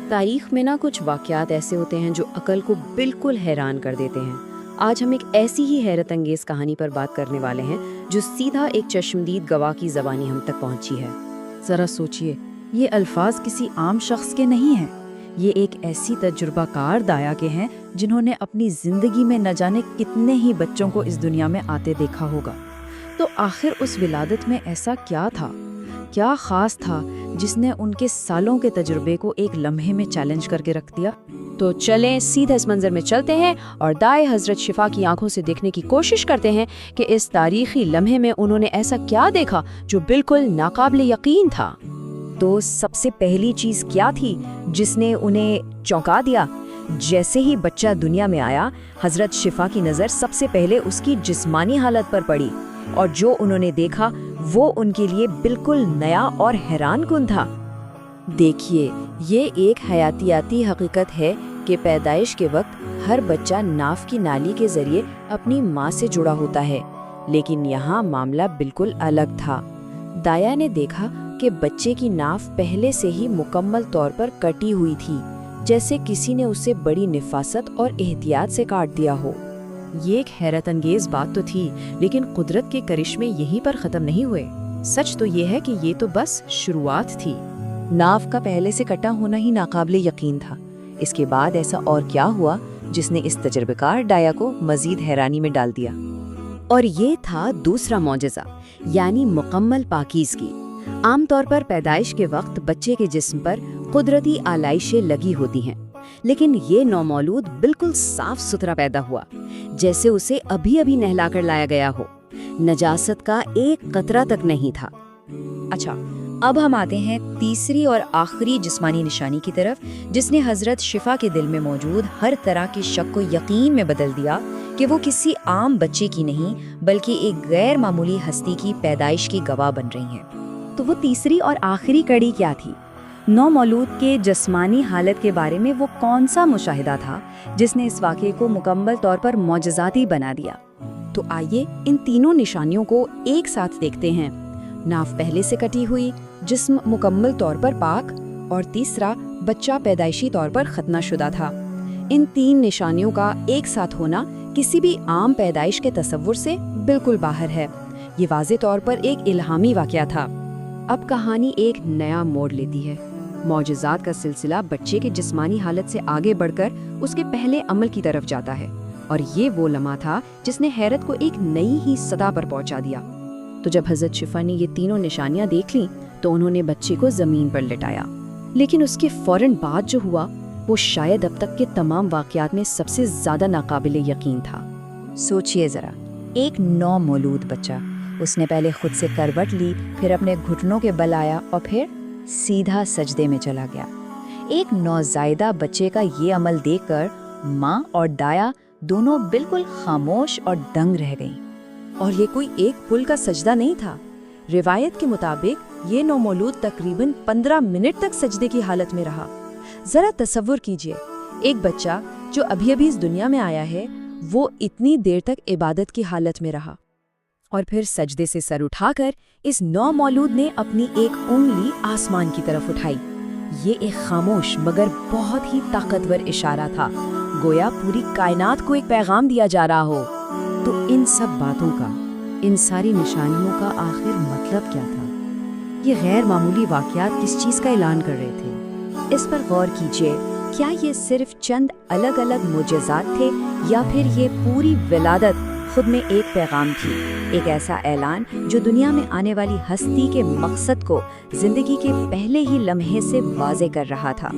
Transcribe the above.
تاریخ میں کچھ واقعات ایسے ہوتے ہیں جو عقل کو بالکل حیران کر دیتے ہیں۔ آج ہم ایک ایسی ہی حیرت انگیز کہانی پر بات کرنے والے ہیں جو سیدھا ایک چشمدید گواہ کی زبانی ہم تک پہنچی ہے۔ ذرا سوچئے، یہ الفاظ کسی عام شخص کے نہیں ہیں، یہ ایک ایسی تجربہ کار دایا کے ہیں جنہوں نے اپنی زندگی میں نہ جانے کتنے ہی بچوں کو اس دنیا میں آتے دیکھا ہوگا۔ تو آخر اس ولادت میں ایسا کیا تھا، کیا خاص تھا جس نے ان کے سالوں کے تجربے کو ایک لمحے میں چیلنج کر کے رکھ دیا؟ تو چلیں سیدھا اس منظر میں چلتے ہیں اور دائے حضرت شفا کی آنکھوں سے دیکھنے کی کوشش کرتے ہیں کہ اس تاریخی لمحے میں انہوں نے ایسا کیا دیکھا جو بالکل ناقابل یقین تھا۔ تو سب سے پہلی چیز کیا تھی جس نے انہیں چونکا دیا؟ جیسے ہی بچہ دنیا میں آیا، حضرت شفا کی نظر سب سے پہلے اس کی جسمانی حالت پر پڑی، اور جو انہوں نے دیکھا وہ ان کے لیے بالکل نیا اور حیران کن تھا۔ دیکھیے، یہ ایک حیاتیاتی حقیقت ہے کہ پیدائش کے وقت ہر بچہ ناف کی نالی کے ذریعے اپنی ماں سے جڑا ہوتا ہے، لیکن یہاں معاملہ بالکل الگ تھا۔ دایا نے دیکھا کہ بچے کی ناف پہلے سے ہی مکمل طور پر کٹی ہوئی تھی، جیسے کسی نے اسے بڑی نفاست اور احتیاط سے کاٹ دیا ہو۔ یہ ایک حیرت انگیز بات تو تھی، لیکن قدرت کے کرشمے یہیں پر ختم نہیں ہوئے۔ سچ تو یہ ہے کہ یہ تو بس شروعات تھی۔ ناف کا پہلے سے کٹا ہونا ہی ناقابل یقین تھا۔ اس کے بعد ایسا اور کیا ہوا جس نے اس تجربہ کار دایا کو مزید حیرانی میں ڈال دیا؟ اور یہ تھا دوسرا معجزہ، یعنی مکمل پاکیزگی۔ عام طور پر پیدائش کے وقت بچے کے جسم پر قدرتی آلائشیں لگی ہوتی ہیں، لیکن یہ نومولود بالکل صاف ستھرا پیدا ہوا، جیسے اسے ابھی ابھی نہلا کر لایا گیا ہو۔ نجاست کا ایک قطرہ تک نہیں تھا۔ اچھا، اب ہم آتے ہیں تیسری اور آخری جسمانی نشانی کی طرف، جس نے حضرت شفا کے دل میں موجود ہر طرح کے شک کو یقین میں بدل دیا کہ وہ کسی عام بچے کی نہیں بلکہ ایک غیر معمولی ہستی کی پیدائش کی گواہ بن رہی ہیں۔ تو وہ تیسری اور آخری کڑی کیا تھی؟ نومولود کے جسمانی حالت کے بارے میں وہ کون سا مشاہدہ تھا جس نے اس واقعے کو مکمل طور پر معجزاتی بنا دیا؟ تو آئیے ان تینوں نشانیوں کو ایک ساتھ دیکھتے ہیں۔ ناف پہلے سے کٹی ہوئی، جسم مکمل طور پر پاک، اور تیسرا، بچہ پیدائشی طور پر ختنہ شدہ تھا۔ ان تین نشانیوں کا ایک ساتھ ہونا کسی بھی عام پیدائش کے تصور سے بالکل باہر ہے۔ یہ واضح طور پر ایک الہامی واقعہ تھا۔ اب کہانی ایک نیا موڑ لیتی ہے۔ معجزات کا سلسلہ بچے کے جسمانی حالت سے آگے بڑھ کر اس کے پہلے عمل کی طرف جاتا ہے، اور یہ وہ لمحہ تھا جس نے حیرت کو ایک نئی ہی سطح پر پہنچا دیا۔ تو جب حضرت شفا نے یہ تینوں نشانیاں دیکھ لیں تو انہوں نے بچے کو زمین پر لٹایا، لیکن اس کے فوراً بعد جو ہوا وہ شاید اب تک کے تمام واقعات میں سب سے زیادہ ناقابل یقین تھا۔ سوچئے ذرا، ایک نومولود بچہ، اس نے پہلے خود سے کروٹ لی، پھر اپنے گھٹنوں کے بل آیا اور پھر سیدھا سجدے میں چلا گیا۔ ایک نوزائیدہ بچے کا یہ عمل دیکھ کر ماں اور دایا دونوں بالکل خاموش اور دنگ رہ گئیں۔ اور یہ کوئی ایک پل کا سجدہ نہیں تھا۔ روایت کے مطابق یہ نومولود تقریباً 15 منٹ تک سجدے کی حالت میں رہا۔ ذرا تصور کیجئے، ایک بچہ جو ابھی ابھی اس دنیا میں آیا ہے، وہ اتنی دیر تک عبادت کی حالت میں رہا، اور پھر سجدے سے سر اٹھا کر اس نومولود نے اپنی ایک انگلی آسمان کی طرف اٹھائی۔ یہ ایک خاموش مگر بہت ہی طاقتور اشارہ تھا، گویا پوری کائنات کو ایک پیغام دیا جا رہا ہو۔ تو ان سب باتوں کا، ان ساری نشانیوں کا آخر مطلب کیا تھا؟ یہ غیر معمولی واقعات کس چیز کا اعلان کر رہے تھے؟ اس پر غور کیجئے، کیا یہ صرف چند الگ الگ معجزات تھے، یا پھر یہ پوری ولادت خود میں ایک پیغام تھی، ایک ایسا اعلان جو دنیا میں آنے والی ہستی کے مقصد کو زندگی کے پہلے ہی لمحے سے واضح کر رہا تھا؟